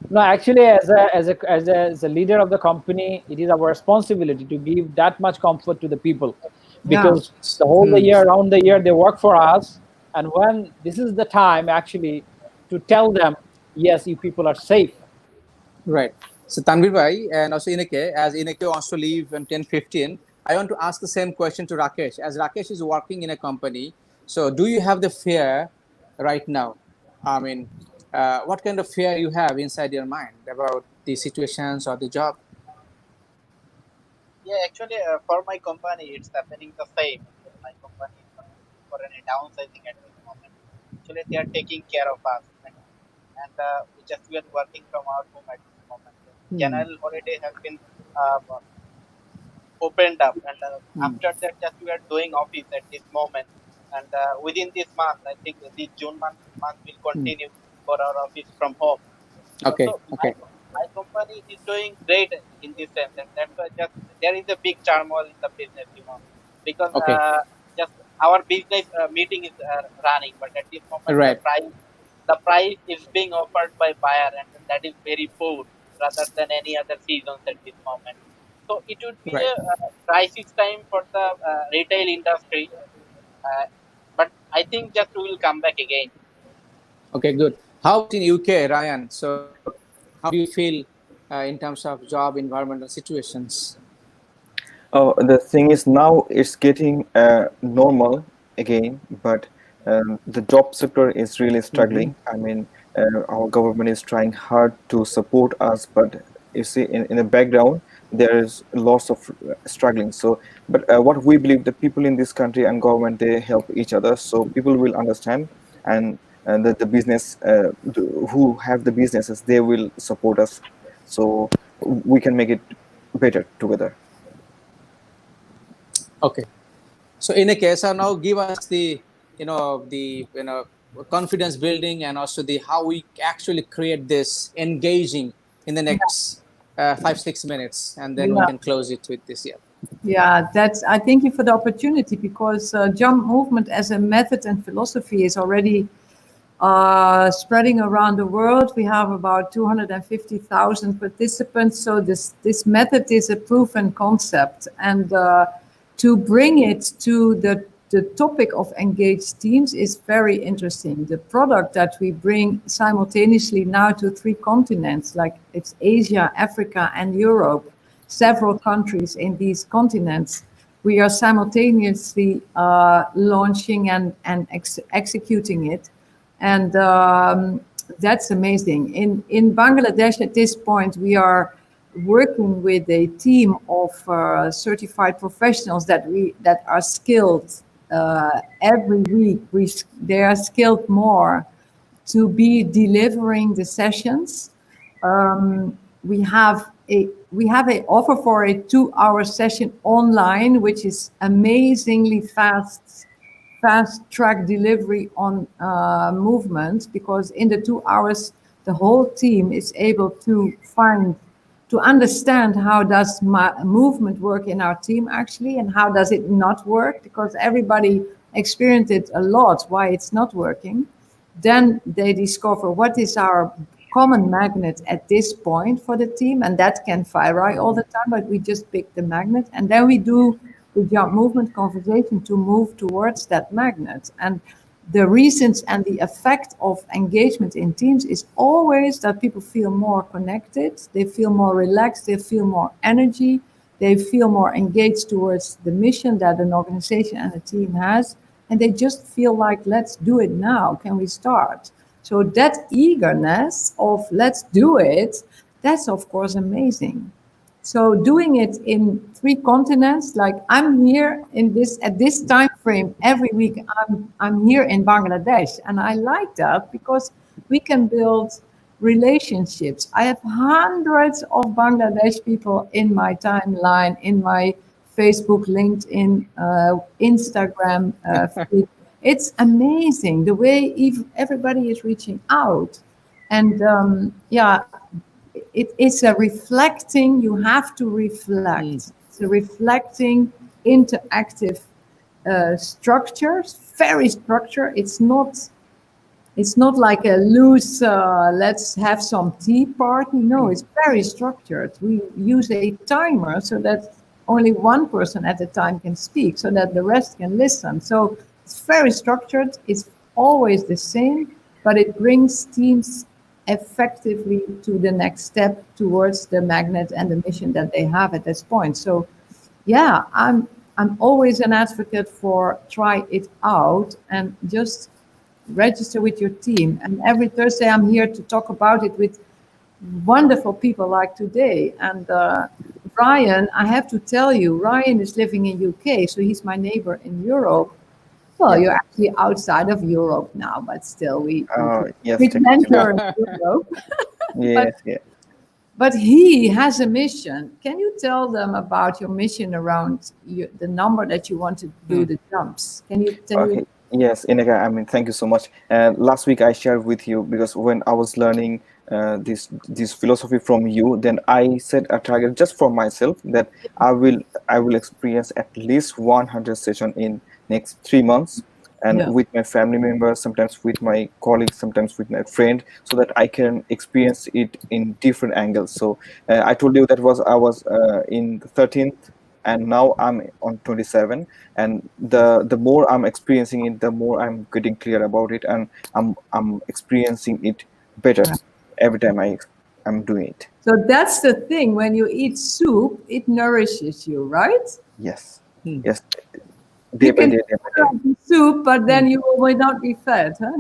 No, actually, as a leader of the company, it is our responsibility to give that much comfort to the people, Yeah. because around the year, they work for us, and when this is the time actually to tell them, yes, you people are safe. Right. So Tanvir Bhai and also Ineke, as Ineke wants to leave in 10:15, I want to ask the same question to Rakesh. As Rakesh is working in a company, so do you have the fear right now? I mean, what kind of fear you have inside your mind about the situations or the job? Yeah, actually, for my company, it's happening the same. My company is not looking for any downsizing at this moment. Actually, they are taking care of us, and we are working from our home at this moment. So Hmm. general holiday has been uh, opened up, and Hmm. after that, just we are doing office at this moment. And within this month, I think this June month will Hmm. continue for our office from home. So Okay. my Okay. my company is doing great in this sense, and that's why just there is a big turmoil in the business, because Okay. just our business meeting is running, but at this moment Right. the price is being offered by buyer, and that is very poor rather than any other seasons at this moment. So it would be Right. a crisis time for the retail industry, uh, but I think just we will come back again. Okay. Good. How about in UK, Ryan? So, how do you feel in terms of job environmental situations? The thing is now it's getting normal again, but the job sector is really Mm-hmm. struggling. I mean, our government is trying hard to support us, but you see, in the background, there is lots of struggling. So, but what we believe, the people in this country and government, they help each other, so people will understand, and the business who have the businesses, they will support us, so we can make it better together. Okay. So in a case, now give us the confidence building and also the how we actually create this engaging in the next 5 6 minutes, and then we Yeah. can close it with this. Yeah. Yeah, that's. I thank you for the opportunity because jump movement as a method and philosophy is already spreading around the world. We have about 250,000 participants. So this method is a proven concept, and to bring it to the topic of engaged teams is very interesting. The product that we bring simultaneously now to 3 continents, like it's Asia, Africa, and Europe, several countries in these continents. We are simultaneously launching and executing it, and that's amazing. In Bangladesh at this point, we are working with a team of certified professionals that are skilled every week. They are skilled more to be delivering the sessions. We have a offer for a 2-hour session online, which is amazingly fast track delivery on movement, because in the 2 hours the whole team is able to understand how does movement work in our team actually, and how does it not work, because everybody experienced it a lot why it's not working. Then they discover what is our common magnet at this point for the team, and that can vary all the time, but we just pick the magnet, and then we do the jump movement conversation to move towards that magnet. And the reasons and the effect of engagement in teams is always that people feel more connected, they feel more relaxed, they feel more energy, they feel more engaged towards the mission that an organization and a team has, and they just feel like, let's do it now, can we start? So that eagerness of let's do it, that's of course amazing. So doing it in 3 continents, like I'm here in this at this time frame every week. I'm here in Bangladesh, and I like that because we can build relationships. I have hundreds of Bangladesh people in my timeline, in my Facebook, LinkedIn, Instagram feed. It's amazing the way everybody is reaching out, and yeah, it is a reflecting. You have to reflect. It's a reflecting, interactive structures, very structured. It's not like a loose, let's have some tea party. No, it's very structured. We use a timer so that only one person at a time can speak, so that the rest can listen. So it's very structured. It's always the same, but it brings teams effectively to the next step towards the magnet and the mission that they have at this point. So yeah, I'm always an advocate for try it out and just register with your team. And every Thursday I'm here to talk about it with wonderful people like today. And Ryan, I have to tell you, Ryan is living in UK, so he's my neighbor in Europe. Well, you're actually outside of Europe now, but still we Yes, mentor in Europe. yes, yeah. But he has a mission. Can you tell them about your mission around the number that you want to do the jumps? Can you tell Okay. Yes, Ineke, I mean, thank you so much. Last week I shared with you, because when I was learning this philosophy from you, then I set a target just for myself that I will experience at least 100 session in next 3 months, and Yeah. with my family members, sometimes with my colleagues, sometimes with my friend, so that I can experience it in different angles. So I told you that I was in the 13th, and now I'm on 27, and the more I'm experiencing it, the more I'm getting clear about it, and I'm experiencing it better every time I'm doing it. So that's the thing. When you eat soup, it nourishes you, right? Yes, yes, day You by can day, day by eat soup, but then you will not be fed, huh?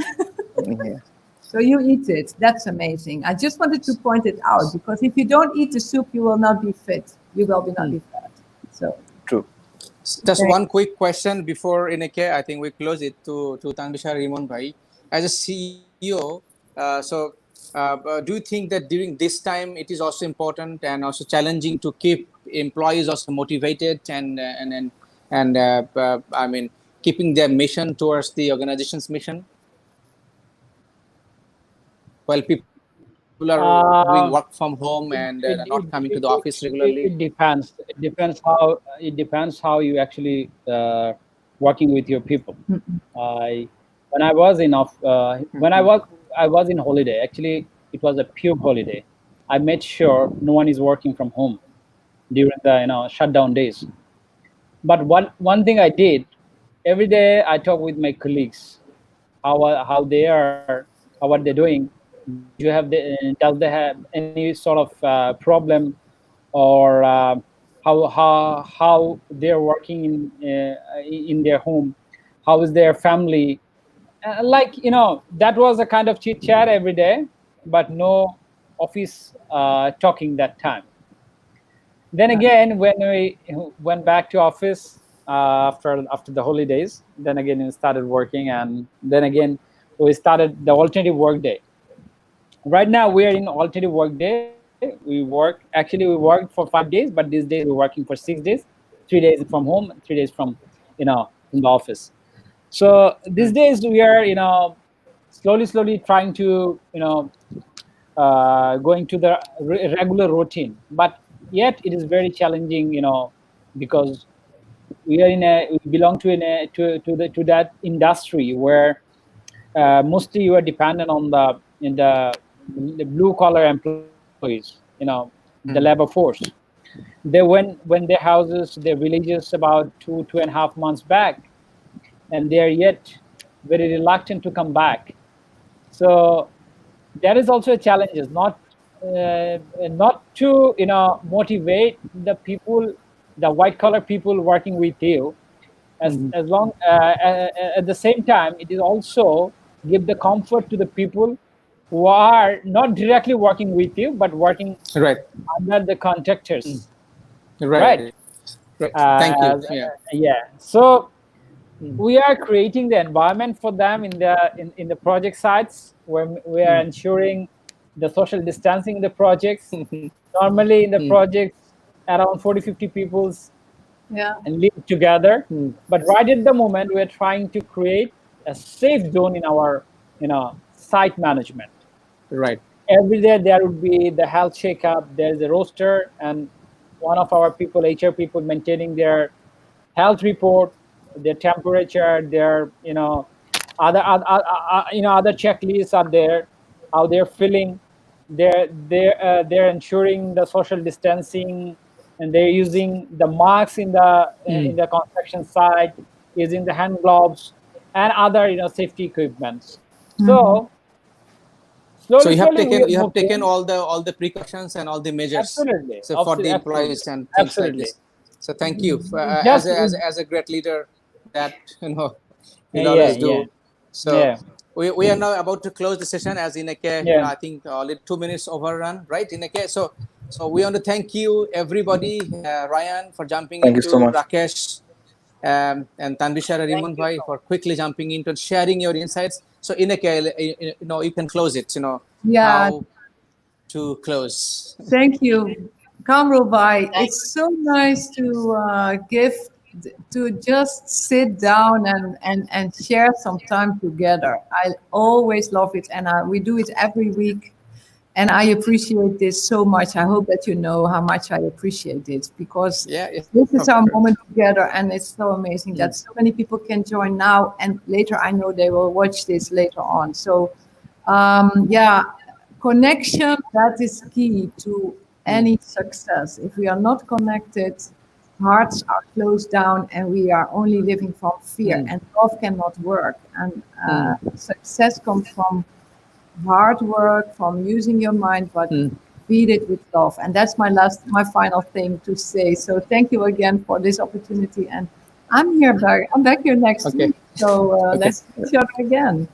day. Yeah, So you eat it. That's amazing. I just wanted to point it out, because if you don't eat the soup, you will not be fit. You will not be fed. So true. Just Okay. one quick question before Ineke, I think we close it to Tangrisha Rimon Bhai. As a CEO, do you think that during this time it is also important and also challenging to keep employees also motivated and I mean keeping their mission towards the organization's mission while people are doing Uh, work from home it, and it, not it, coming to it, the it, office it regularly? it depends. It depends how you actually working with your people. I when I was in when I was in holiday. Actually, it was a pure holiday. I made sure no one is working from home during the shutdown days. But one thing I did, every day I talk with my colleagues, how they are, how are they doing? Does they have any sort of problem, or how they're working in their home? How is their family? That was a kind of chit chat every day, but no office talking that time. Then again, when we went back to office after the holidays, then again we started working, and then again we started the alternative work day. Right now we are in alternative work day. We worked for 5 days, but these days we're working for 6 days, 3 days from home, 3 days from the office. So these days we are slowly trying to going to the regular routine, but yet it is very challenging, because we belong to that industry where mostly you are dependent on the blue collar employees, the labor force. They when their houses, their villages about 2.5 months back, and they are yet very reluctant to come back. So there is also a challenge, is not to motivate the people, the white collar people working with you, as long at the same time it is also give the comfort to the people who are not directly working with you but working Right, under the contractors, right, right? right. Thank you. Yeah. Yeah. So we are creating the environment for them in the project sites, where we are ensuring the social distancing in the projects. Normally in the projects, around 40-50 peoples Yeah. and live together, but right at the moment we're trying to create a safe zone in our site management. Right. Every day there would be the health checkup, there's a roster, and one of our people, HR people, maintaining their health report, their temperature, their other checklists are there, how they're feeling. They're ensuring the social distancing, and they're using the masks in the construction site, using the hand gloves and other safety equipments. So So you have slowly we are taken moving. all the precautions and all the measures, Absolutely, so for the absolutely, employees and things like absolutely. this. So thank you Just as a great leader that you'll yeah, always yeah, do. So yeah, we are now about to close the session, as Ineke, yeah. I think only 2 minutes overrun, right, Ineke? So we want to thank you, everybody, Ryan, for jumping Thank you so into, much. Rakesh, and Tanvishar and Thank Riman you Bhai so for quickly jumping into and sharing your insights. So Ineke, you can close it. Yeah, How to close. thank you, Kamrul Bhai. much. It's so nice to just sit down and share some time together. I always love it, and we do it every week. And I appreciate this so much. I hope that you know how much I appreciate it, because Yeah, this is of our course. moment together, and it's so amazing that so many people can join now, and later I know they will watch this later on. So, yeah, connection, that is key to any success. If we are not connected, hearts are closed down, and we are only living from fear, and love cannot work. And success comes from hard work, from using your mind, but feed it with love. And that's my final thing to say. So thank you again for this opportunity. And I'm back here next Okay. week. So Okay. let's see each other again.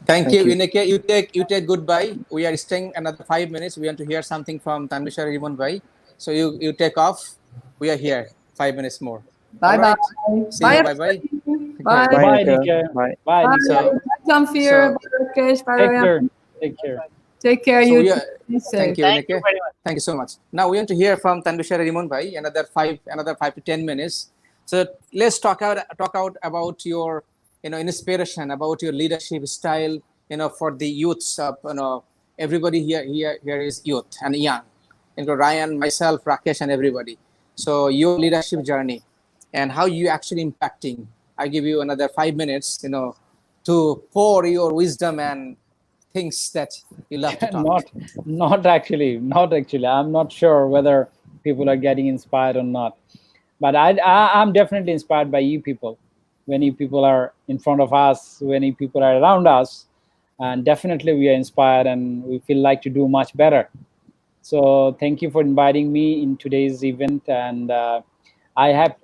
Thank Thank you, you. Ineke. You take goodbye. We are staying another 5 minutes. We want to hear something from Tanvishar Riman Bhai. So you take off. We are here 5 minutes more. All Bye bye. right. See Bye you. Bye bye. everybody. Okay. Bye. Bye, Bye, Nika. Ineke. Bye. Bye, Bye. Ineke. So Bye, Jamfir. so Bye, Rakesh. Bye, Take Ryan. care. Take care. Take care, so you we too. are. Be Thank safe. you, Thank you Ineke. very much. Thank you so much. Now we want to hear from Tanvishar Riman Bhai. Another 5 to 10 minutes. So let's talk out about your inspiration, about your leadership style. For the youths of everybody here is youth and young. Ryan, myself, Rakesh, and everybody. So your leadership journey and how you actually impacting. I give you another 5 minutes. To pour your wisdom and things that you love to talk. Not actually. I'm not sure whether people are getting inspired or not, but I'm definitely inspired by you people. When you people are in front of us, when you people are around us, and definitely we are inspired and we feel like to do much better. So thank you for inviting me in today's event. And I have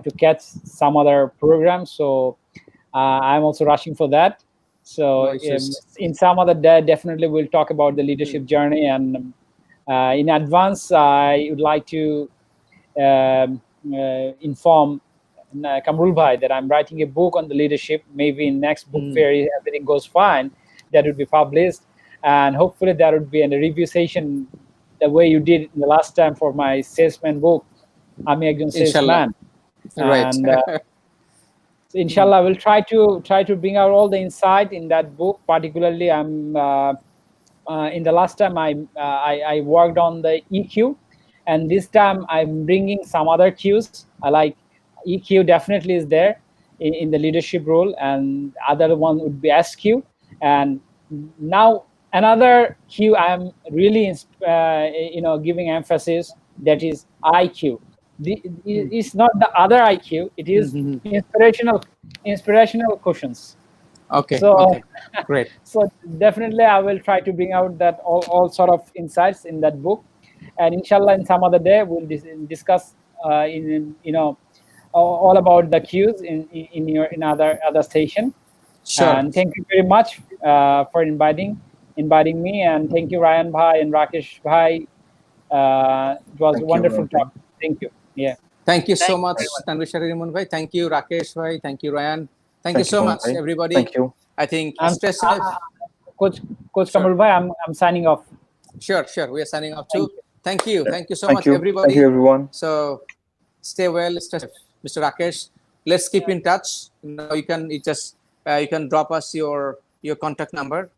to catch some other program, so I'm also rushing for that. No So issues. in some other day, definitely we'll talk about the leadership journey. And in advance, I would like to inform Kamrul Bhai that I'm writing a book on the leadership. Maybe in next book fair, if everything goes fine, that would be published, and hopefully that would be in a review session, the way you did the last time for my salesman book. আমি একজন Inshallah. salesman, Right. and inshallah we'll try to bring out all the insight in that book. Particularly, I'm in the last time I worked on the EQ, and this time I'm bringing some other cues. I like EQ definitely is there in the leadership role, and other one would be SQ. And now another Q I'm really giving emphasis, that is IQ. It's not the other IQ, it is inspirational questions. Okay. So Okay. Great. so definitely I will try to bring out that all sort of insights in that book. And inshallah in some other day we'll discuss in all about the cues in other station. Sure. And thank you very much for inviting me, and thank you Ryan Bhai and Rakesh Bhai. It was a Thank you, wonderful Kamrul. talk. Thank you. Yeah. Thank you so Thank you much, very much. Tanvishar Riman Bhai. Thank you, Rakesh Bhai. Thank you, Ryan. Thank you Thank you, so Kamrul much, bhai. everybody. Thank you. I think I'm stay safe. Coach Sure. Kamrul Bhai, I'm signing off. Sure. We are signing off Thank too. you. Thank you. Thank you so Thank much, you. Thank you, everybody. everyone. So stay well, stay safe. Mr. Rakesh, let's keep in touch. You can drop us your contact number.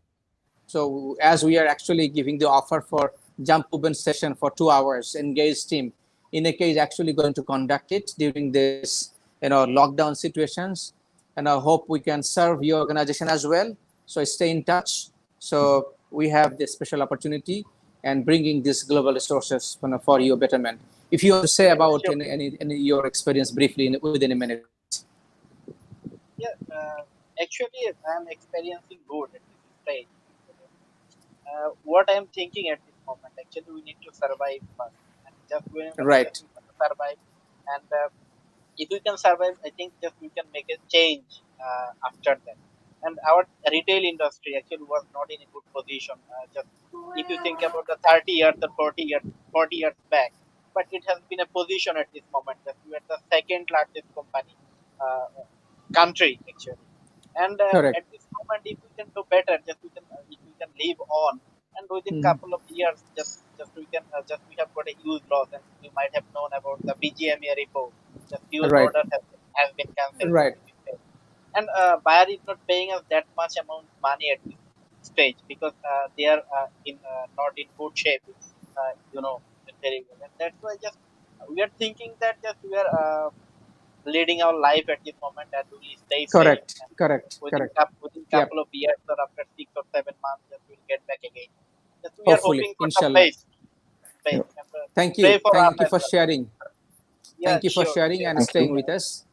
So as we are actually giving the offer for Jump Open session for 2 hours, engaged team, Ineke is actually going to conduct it during this, lockdown situations. And I hope we can serve your organization as well. So stay in touch. So we have this special opportunity and bringing these global resources for your betterment. If you want to say about Sure. any your experience briefly within a minute. Yeah, actually, I'm experiencing good at this stage. What I'm thinking at this moment, actually, we need to survive first, and just when Right. just we can survive, and if we can survive, I think just we can make a change after that. And our retail industry actually was not in a good position. Just if you think about the 30 years or 40 years back, but it has been a position at this moment that we are the second largest company, uh, country actually. And Correct. at this moment, if we can do better, just we can if we can live on, and within Mhm. couple of years, just we can just we have got a huge loss, and you might have known about the BGMA report. The fuel Right. order has been cancelled due Right. to this thing. And buyer is not paying us that much amount money at this stage because they are in not in good shape. Very well, and that's why just we are thinking that just we are leading our life at this moment and we will stay safe. Correct. And Correct. within Correct. within Yep. couple of years or after 6 or 7 months, just we'll get back again. Just we are Hopefully, hoping for the inshallah. best, Yeah. and Thank pray you. for us Thank you as for well. sharing. Yeah, Thank you for sure, sharing sure. and Thank staying you. with us.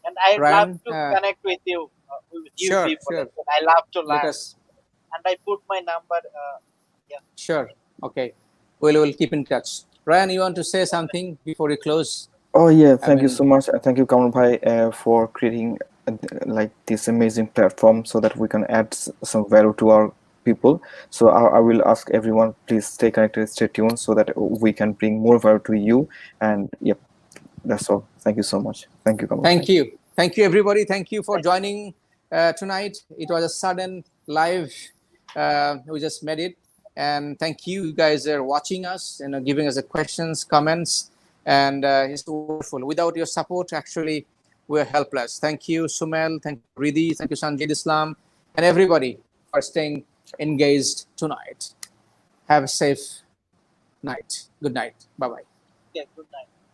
And I'd love Ryan, to connect with you sure, people. sure. I love to Let learn, us, and I put my number. Yeah, sure. Okay. We'll keep in touch. Ryan, you want to say something before we close? Oh yeah, I thank you mean, so much. Thank you, Kamrul bhai, for creating like this amazing platform so that we can add some value to our people. So I will ask everyone, please stay connected, stay tuned, so that we can bring more value to you. And yep, that's all. Thank you so much. Thank you, Kamrul thank bhai. you. Thank you, everybody. Thank you for thank you. joining tonight. It was a sudden live. We just made it. And thank you. You guys are watching us, giving us the questions, comments. And it's wonderful. Without your support, actually, we're helpless. Thank you, Sumel. Thank you, Ridi. Thank you, Sanjay Islam. And everybody for staying engaged tonight. Have a safe night. Good night. Bye bye. Okay, good night.